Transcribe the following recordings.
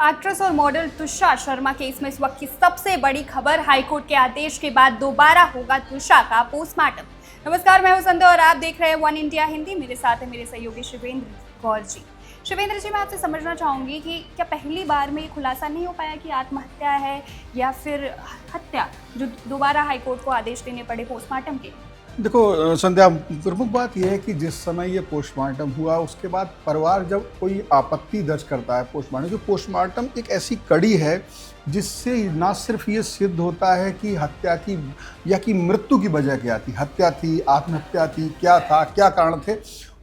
Actress और model Tushar Sharma case में इस वक्त की सबसे बड़ी खबर, हाईकोर्ट के आदेश के बाद दोबारा होगा तुषार का पोस्टमार्टम। नमस्कार, मैं हूं संध्या और आप देख रहे हैं वन इंडिया हिंदी। मेरे साथ है मेरे सहयोगी शिवेंद्र गौर जी। शिवेंद्र जी, मैं आपसे समझना चाहूंगी कि क्या पहली बार में खुलासा नहीं हो पाया कि आत्महत्या है या फिर हत्या, जो दोबारा हाईकोर्ट को आदेश देने पड़े पोस्टमार्टम के? देखो संध्या, प्रमुख बात यह है कि जिस समय ये पोस्टमार्टम हुआ उसके बाद परिवार जब कोई आपत्ति दर्ज करता है पोस्टमार्टम एक ऐसी कड़ी है जिससे ना सिर्फ ये सिद्ध होता है कि हत्या की या कि मृत्यु की वजह क्या थी, हत्या थी, आत्महत्या थी, क्या था, क्या कारण थे।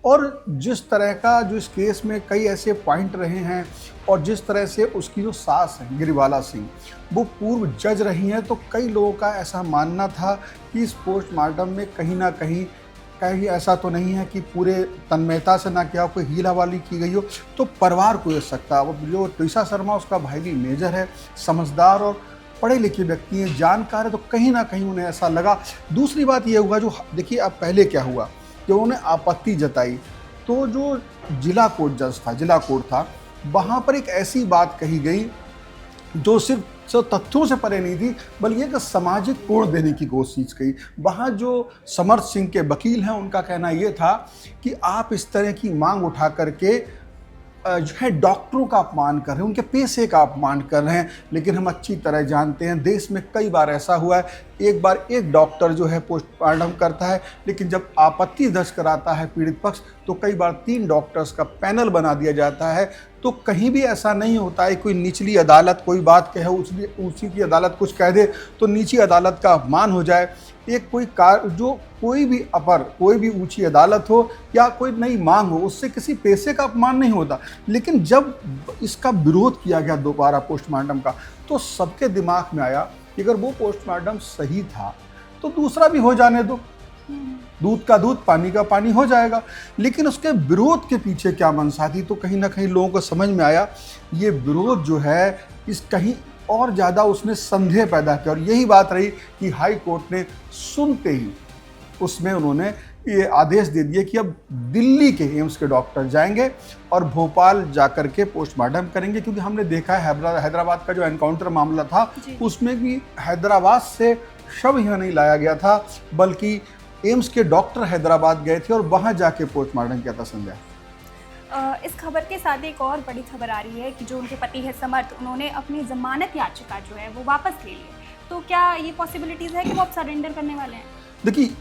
और जिस तरह का जो इस केस में कई ऐसे पॉइंट रहे हैं और जिस तरह से उसकी जो सास है गिरिवाला सिंह, वो पूर्व जज रही हैं, तो कई लोगों का ऐसा मानना था कि इस पोस्टमार्टम में कहीं ना कहीं ऐसा तो नहीं है कि पूरे तन्मयता से ना क्या कोई हीलावाली की गई हो, तो परिवार को ये सकता है। वो जो तुषार शर्मा, उसका भाई भी मेजर है, समझदार और पढ़े लिखे व्यक्ति हैं, जानकार है, तो कहीं ना कहीं उन्हें ऐसा लगा। दूसरी बात ये हुआ, जो देखिए अब पहले क्या हुआ, जब उन्होंने आपत्ति जताई तो जो जिला कोर्ट जज था, जिला कोर्ट था, वहाँ पर एक ऐसी बात कही गई जो सिर्फ तथ्यों से परे नहीं थी, बल्कि एक सामाजिक कोण देने की कोशिश की। वहाँ जो समर्थ सिंह के वकील हैं, उनका कहना ये था कि आप इस तरह की मांग उठा करके जो है डॉक्टरों का अपमान कर रहे हैं, उनके पैसे का अपमान कर रहे हैं। लेकिन हम अच्छी तरह जानते हैं, देश में कई बार ऐसा हुआ है, एक बार एक डॉक्टर जो है पोस्टमार्टम करता है, लेकिन जब आपत्ति दर्ज कराता है पीड़ित पक्ष, तो कई बार 3 डॉक्टर्स का पैनल बना दिया जाता है। तो कहीं भी ऐसा नहीं होता है कोई निचली अदालत कोई बात कहे, ऊंची की अदालत कुछ कह दे तो नीची अदालत का अपमान हो जाए। एक कोई भी ऊंची अदालत हो या कोई नई मांग हो, उससे किसी पैसे का अपमान नहीं होता। लेकिन जब इसका विरोध किया गया दोबारा पोस्टमार्टम का, तो सबके दिमाग में आया कि अगर वो पोस्टमार्टम सही था तो दूसरा भी हो जाने दो, दूध का दूध पानी का पानी हो जाएगा। लेकिन उसके विरोध के पीछे क्या मंशा थी, तो कहीं ना कहीं लोगों को समझ में आया ये विरोध जो है इस कहीं और ज़्यादा उसने संदेह पैदा किया। और यही बात रही कि हाई कोर्ट ने सुनते ही उसमें उन्होंने ये आदेश दे दिए कि अब दिल्ली के एम्स के डॉक्टर जाएंगे और भोपाल जाकर के पोस्टमार्टम करेंगे। क्योंकि हमने देखा है हैदराबाद का जो एनकाउंटर मामला था, उसमें भी हैदराबाद से शव यहाँ नहीं लाया गया था, बल्कि एम्स के डॉक्टर हैदराबाद गए थे और वहाँ जाके पोस्टमार्टम किया था। संजय, इस खबर के साथ एक और बड़ी खबर आ रही है कि जो उनके पति है समर्थ, उन्होंने अपनी जमानत याचिका जो है वो वापस ले ली। तो क्या ये पॉसिबिलिटीज़ है कि वो अब सरेंडर करने वाले हैं? देखिए,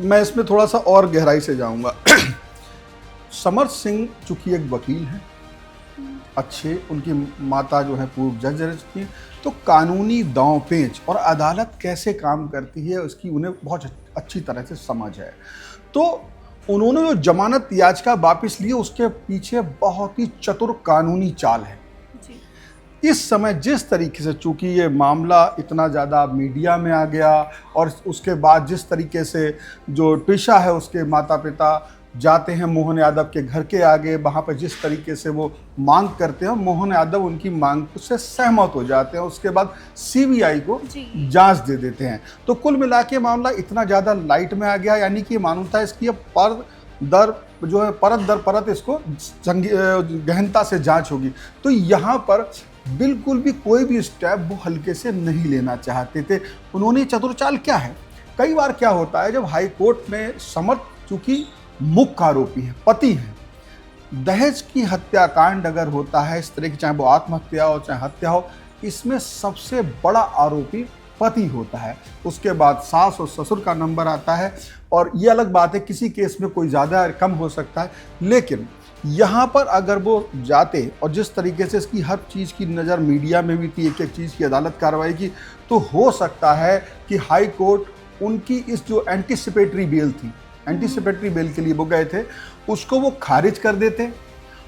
मैं इसमें थोड़ा सा और गहराई से जाऊंगा। समर्थ सिंह चूंकि एक वकील हैं, अच्छे, उनकी माता जो है पूर्व जज रह चुकी हैं, तो कानूनी दांव पेच और अदालत कैसे काम करती है उसकी उन्हें बहुत अच्छी तरह से समझ है। तो उन्होंने जो जमानत याचिका वापस ली, उसके पीछे बहुत ही चतुर कानूनी चाल है। इस समय जिस तरीके से, चूंकि ये मामला इतना ज़्यादा मीडिया में आ गया और उसके बाद जिस तरीके से जो ट्विशा है उसके माता पिता जाते हैं मोहन यादव के घर के आगे, वहाँ पर जिस तरीके से वो मांग करते हैं, मोहन यादव उनकी मांग से सहमत हो जाते हैं, उसके बाद सीबीआई को जांच दे देते हैं। तो कुल मिला के मामला इतना ज़्यादा लाइट में आ गया, यानी कि मानवता इसकी अब परत दर परत इसको गहनता से जांच होगी। तो यहाँ पर बिल्कुल भी कोई भी स्टेप वो हल्के से नहीं लेना चाहते थे। उन्होंने चतुर-चाल क्या है, कई बार क्या होता है, जब हाई कोर्ट में समर्थ चूंकि मुख्य आरोपी है, पति है, दहेज की हत्याकांड अगर होता है इस तरह की, चाहे वो आत्महत्या हो चाहे हत्या हो, इसमें सबसे बड़ा आरोपी पति होता है। उसके बाद सास और ससुर का नंबर आता है, और ये अलग बात है किसी केस में कोई ज़्यादा कम हो सकता है। लेकिन यहाँ पर अगर वो जाते और जिस तरीके से इसकी हर चीज़ की नज़र मीडिया में भी थी, एक एक चीज़ की अदालत कार्रवाई की, तो हो सकता है कि हाई कोर्ट उनकी इस जो एंटीसिपेटरी बेल थी, एंटीसिपेटरी बेल के लिए वो गए थे, उसको वो खारिज कर देते।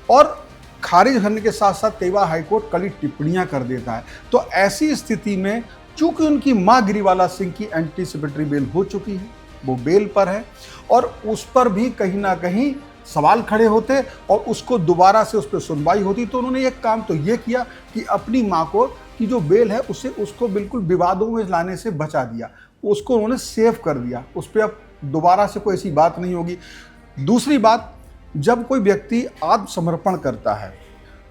और खारिज करने के साथ साथ कई बार हाई कोर्ट कड़ी टिप्पणियां कर देता है। तो ऐसी स्थिति में चूंकि उनकी मां गिरिवाला सिंह की एंटीसिपेटरी बेल हो चुकी है, वो बेल पर है, और उस पर भी कहीं ना कहीं सवाल खड़े होते और उसको दोबारा से उस पर सुनवाई होती। तो उन्होंने एक काम तो ये किया कि अपनी मां को की जो बेल है उसको बिल्कुल विवादों में लाने से बचा दिया, उसको उन्होंने सेव कर दिया, उस पर अब दोबारा से कोई ऐसी बात नहीं होगी। दूसरी बात, जब कोई व्यक्ति आत्मसमर्पण करता है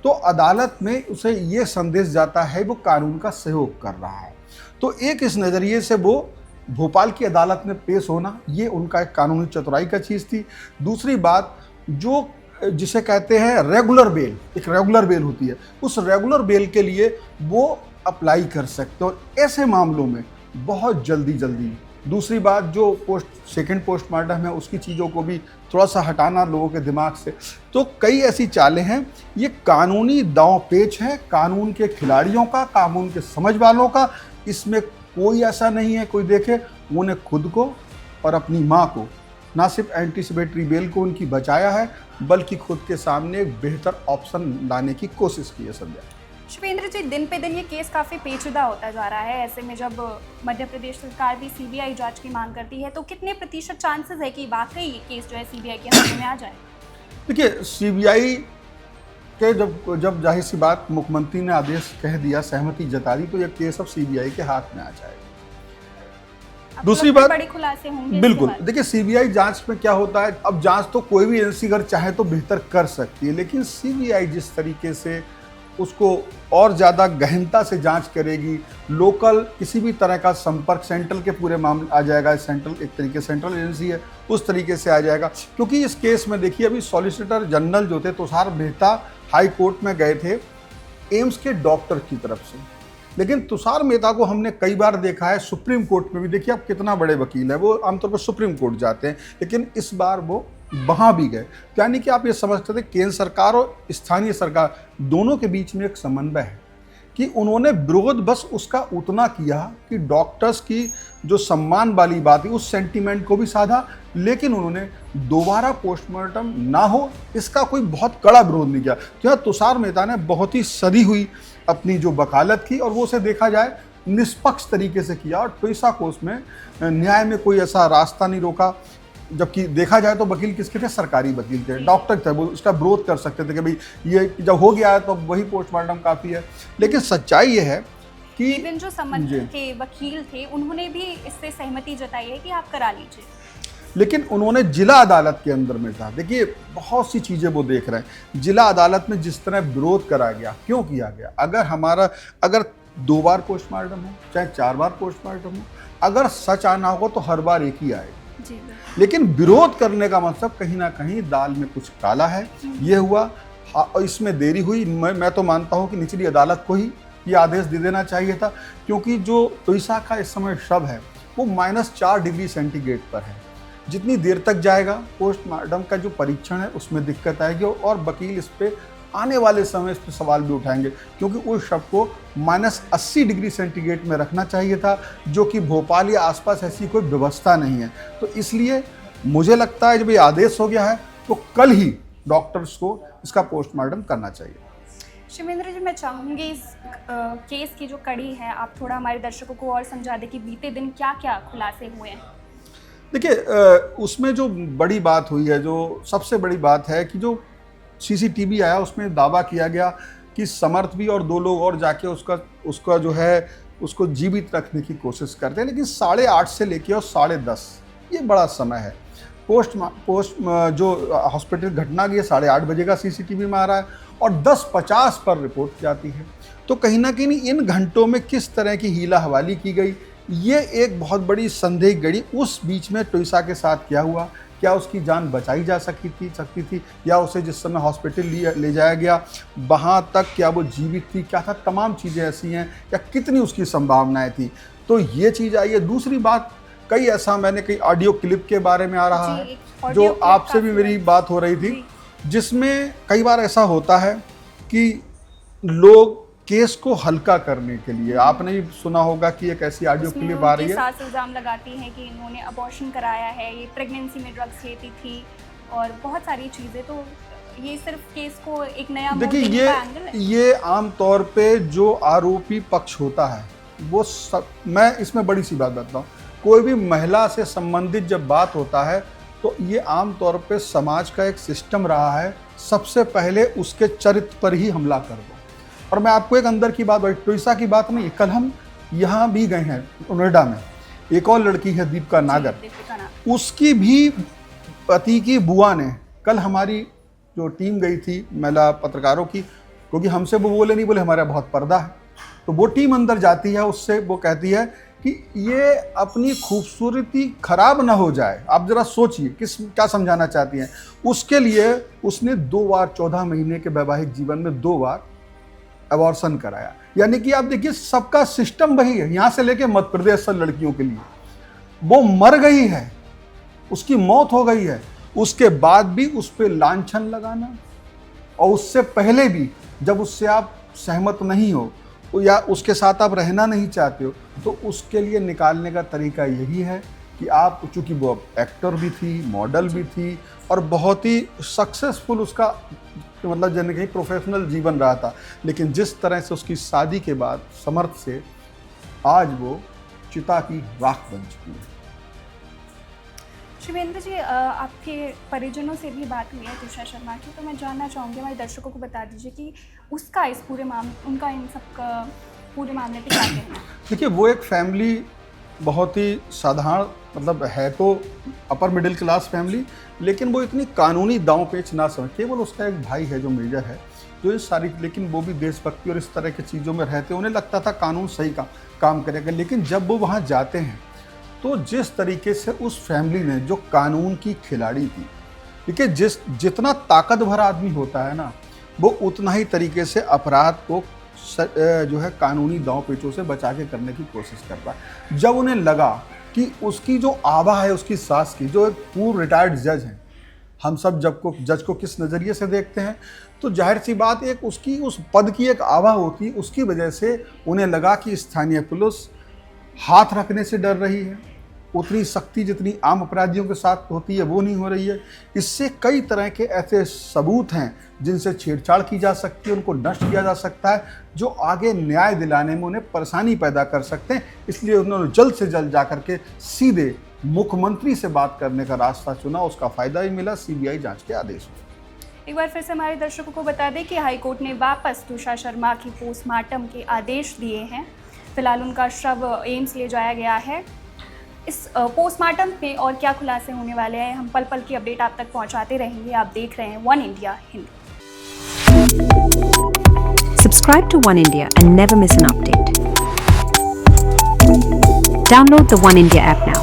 तो अदालत में उसे ये संदेश जाता है वो कानून का सहयोग कर रहा है। तो एक इस नज़रिए से वो भोपाल की अदालत में पेश होना ये उनका एक कानूनी चतुराई का चीज़ थी। दूसरी बात, जो जिसे कहते हैं रेगुलर बेल, एक रेगुलर बेल होती है, उस रेगुलर बेल के लिए वो अप्लाई कर सकते और ऐसे मामलों में बहुत जल्दी। दूसरी बात, जो सेकंड पोस्टमार्टम है उसकी चीज़ों को भी थोड़ा सा हटाना लोगों के दिमाग से। तो कई ऐसी चालें हैं, ये कानूनी दांव पेच है कानून के खिलाड़ियों का, कानून के समझ वालों का। इसमें कोई ऐसा नहीं है कोई देखे उन्हें खुद को और अपनी माँ को ना सिर्फ एंटीसिपेटरी बेल को उनकी बचाया है, बल्कि खुद के सामने एक बेहतर ऑप्शन लाने की कोशिश की है संध्या। शिवेंद्र जी, दिन पे दिन ये केस काफ़ी पेचीदा होता जा रहा है। ऐसे में जब मध्य प्रदेश सरकार भी सीबीआई जांच की मांग करती है, तो कितने प्रतिशत चांसेस है कि वाकई ये केस जो है सीबीआई के हाथ में आ जाए? देखिए, सीबीआई के जब जाहिर सी बात मुख्यमंत्री ने आदेश कह दिया, सहमति जता दी, तो यह केस अब सीबीआई के हाथ में आ जाएगा। दूसरी बात, बड़े खुलासे होंगे बिल्कुल। देखिए, सीबीआई जांच में क्या होता है, अब जांच तो कोई भी एजेंसी अगर चाहे तो बेहतर कर सकती है, लेकिन सीबीआई जिस तरीके से उसको और ज़्यादा गहनता से जांच करेगी, लोकल किसी भी तरह का संपर्क सेंट्रल के पूरे मामले आ जाएगा, सेंट्रल एक तरीके सेंट्रल एजेंसी है उस तरीके से आ जाएगा। क्योंकि इस केस में देखिए, अभी सॉलिसिटर जनरल जो थे तुषार मेहता हाई कोर्ट में गए थे एम्स के डॉक्टर की तरफ से, लेकिन तुषार मेहता को हमने कई बार देखा है सुप्रीम कोर्ट में भी। देखिए आप कितना बड़े वकील है, वो आमतौर पर सुप्रीम कोर्ट जाते हैं, लेकिन इस बार वो वहाँ भी गए। यानी कि आप ये समझते थे केंद्र सरकार और स्थानीय सरकार दोनों के बीच में एक समन्वय है कि उन्होंने विरोध बस उसका उतना किया कि डॉक्टर्स की जो सम्मान वाली बात थी उस सेंटीमेंट को भी साधा, लेकिन उन्होंने दोबारा पोस्टमार्टम ना हो इसका कोई बहुत कड़ा विरोध नहीं किया। तो यहाँ तुषार मेहता ने बहुत ही सदी हुई अपनी जो वकालत की और वो उसे देखा जाए निष्पक्ष तरीके से किया और ट्विसा को उसमें न्याय में कोई ऐसा रास्ता नहीं रोका। जबकि देखा जाए तो वकील किसके थे, सरकारी वकील थे, डॉक्टर थे, वो उसका विरोध कर सकते थे कि भाई ये जब हो गया है तो वही पोस्टमार्टम काफ़ी है। लेकिन सच्चाई ये है कि इवन जो संबंध के वकील थे उन्होंने भी इससे सहमति जताई है कि आप करा लीजिए, लेकिन उन्होंने जिला अदालत के अंदर में था। देखिए बहुत सी चीज़ें वो देख रहे हैं, जिला अदालत में जिस तरह विरोध करा गया, क्यों किया गया। अगर 2 बार पोस्टमार्टम हो चाहे 4 बार पोस्टमार्टम हो, अगर सच आना होगा तो हर बार एक ही आएगा। लेकिन विरोध करने का मतलब कहीं ना कहीं दाल में कुछ काला है, ये हुआ और इसमें देरी हुई। मैं तो मानता हूं कि निचली अदालत को ही ये आदेश दे देना चाहिए था, क्योंकि जो ट्विसा का इस समय शव है वो -4 डिग्री सेंटीग्रेड पर है। जितनी देर तक जाएगा पोस्टमार्टम का जो परीक्षण है उसमें दिक्कत आएगी और वकील इस पर आने वाले समय इस पर सवाल भी उठाएंगे, क्योंकि उस शव को -80 डिग्री सेंटीग्रेड में रखना चाहिए था, जो कि भोपाल या आसपास ऐसी कोई व्यवस्था नहीं है। तो इसलिए मुझे लगता है जब ये आदेश हो गया है तो कल ही डॉक्टर्स को इसका पोस्टमार्टम करना चाहिए। शिवेंद्र जी, मैं चाहूँगी इस केस की जो कड़ी है आप थोड़ा हमारे दर्शकों को और समझा दें कि बीते दिन क्या क्या खुलासे हुए हैं। देखिए उसमें जो बड़ी बात हुई है, जो सबसे बड़ी बात है कि जो सीसीटीवी आया उसमें दावा किया गया कि समर्थ भी और 2 लोग और जाके उसका जो है उसको जीवित रखने की कोशिश करते हैं, लेकिन 8:30 से लेके और 10:30 ये बड़ा समय है। जो हॉस्पिटल घटना की 8:30 बजे का सीसीटीवी में आ रहा है और 10:50 पर रिपोर्ट जाती है। तो कहीं ना कहीं इन घंटों में किस तरह की हीला हवाली की गई, ये एक बहुत बड़ी संदेह गड़ी। उस बीच में ट्विसा के साथ क्या हुआ, क्या उसकी जान बचाई जा सकती थी या उसे जिस समय हॉस्पिटल ले जाया गया वहाँ तक क्या वो जीवित थी, क्या था, तमाम चीज़ें ऐसी हैं या कितनी उसकी संभावनाएं थी। तो ये चीज़ आई है। दूसरी बात, मैंने कई ऑडियो क्लिप के बारे में आ रहा है जो आपसे भी मेरी बात हो रही थी, जिसमें कई बार ऐसा होता है कि लोग केस को हल्का करने के लिए, आपने भी सुना होगा कि एक ऐसी ऑडियो क्लिप आ रही है, साथ इल्जाम लगाती हैं कि इन्होंने अबॉर्शन कराया है, ये प्रेगनेंसी में ड्रग्स लेती थी और बहुत सारी चीज़ें। तो ये सिर्फ केस को एक नया मोड़ देने का एंगल है। ये आम तौर पे जो आरोपी पक्ष होता है वो मैं इसमें बड़ी सी बात बताता हूँ, कोई भी महिला से संबंधित जब बात होता है तो ये आम तौर पे समाज का एक सिस्टम रहा है, सबसे पहले उसके चरित्र पर ही हमला कर दो। और मैं आपको एक अंदर की बात, ट्विसा की बात नहीं, कल हम यहाँ भी गए हैं नोएडा में, एक और लड़की है दीपिका नागर, उसकी भी पति की बुआ ने, कल हमारी जो टीम गई थी महिला पत्रकारों की, क्योंकि हमसे वो बोले नहीं, बोले हमारा बहुत पर्दा है। तो वो टीम अंदर जाती है, उससे वो कहती है कि ये अपनी खूबसूरती खराब ना हो जाए। आप जरा सोचिए क्या समझाना चाहती हैं। उसके लिए उसने 2 बार 14 महीने के वैवाहिक जीवन में 2 बार अबॉर्शन कराया। यानी कि आप देखिए सबका सिस्टम वही है, यहाँ से लेके मध्य प्रदेश सब लड़कियों के लिए। वो मर गई है, उसकी मौत हो गई है, उसके बाद भी उस पर लांछन लगाना, और उससे पहले भी जब उससे आप सहमत नहीं हो या उसके साथ आप रहना नहीं चाहते हो, तो उसके लिए निकालने का तरीका यही है कि आप, चूँकि वो एक्टर भी थी, मॉडल भी थी और बहुत ही सक्सेसफुल उसका मतलब जन कहीं प्रोफेशनल जीवन रहा था, लेकिन जिस तरह से उसकी शादी के बाद समर्थ से आज वो चिता की राख बन चुकी है। शिवेंद्र जी, आपके परिजनों से भी बात हुई है तुषार शर्मा की, तो मैं जानना चाहूँगी, हमारे दर्शकों को बता दीजिए कि उसका इस पूरे मामले, उनका इन सब का पूरे मामले पे क्या कहना है? देखिए, वो एक फैमिली बहुत ही साधारण, मतलब है तो अपर मिडिल क्लास फैमिली, लेकिन वो इतनी कानूनी दांव पेच ना समझ। केवल उसका एक भाई है जो मेजर है, जो ये सारी, लेकिन वो भी देशभक्ति और इस तरह की चीज़ों में रहते, उन्हें लगता था कानून सही काम करेगा। लेकिन जब वो वहाँ जाते हैं तो जिस तरीके से उस फैमिली ने, जो कानून की खिलाड़ी थी, देखिए जितना ताकतवर आदमी होता है ना, वो उतना ही तरीके से अपराध को जो है कानूनी दांव पेचों से बचा के करने की कोशिश करता है। जब उन्हें लगा कि उसकी जो आभा है उसकी सास की, जो एक पूर्व रिटायर्ड जज हैं, हम सब जज को किस नज़रिए से देखते हैं, तो जाहिर सी बात एक उसकी उस पद की एक आभा होती, उसकी वजह से उन्हें लगा कि स्थानीय पुलिस हाथ रखने से डर रही है, उतनी सख्ती जितनी आम अपराधियों के साथ होती है वो नहीं हो रही है। इससे कई तरह के ऐसे सबूत हैं जिनसे छेड़छाड़ की जा सकती है, उनको नष्ट किया जा सकता है, जो आगे न्याय दिलाने में उन्हें परेशानी पैदा कर सकते हैं। इसलिए उन्होंने जल्द से जल्द जाकर के सीधे मुख्यमंत्री से बात करने का रास्ता चुना। उसका फायदा ही मिला सीबीआई जांच के आदेश में। एक बार फिर से हमारे दर्शकों को बता दें कि हाईकोर्ट ने वापस तुषार शर्मा की पोस्टमार्टम के आदेश दिए हैं। फिलहाल उनका शव एम्स ले जाया गया है। इस पोस्टमार्टम पे और क्या खुलासे होने वाले हैं, हम पल पल की अपडेट आप तक पहुंचाते रहेंगे। आप देख रहे हैं one India Hindi. Subscribe to One India and never miss an update. Download the One India app now.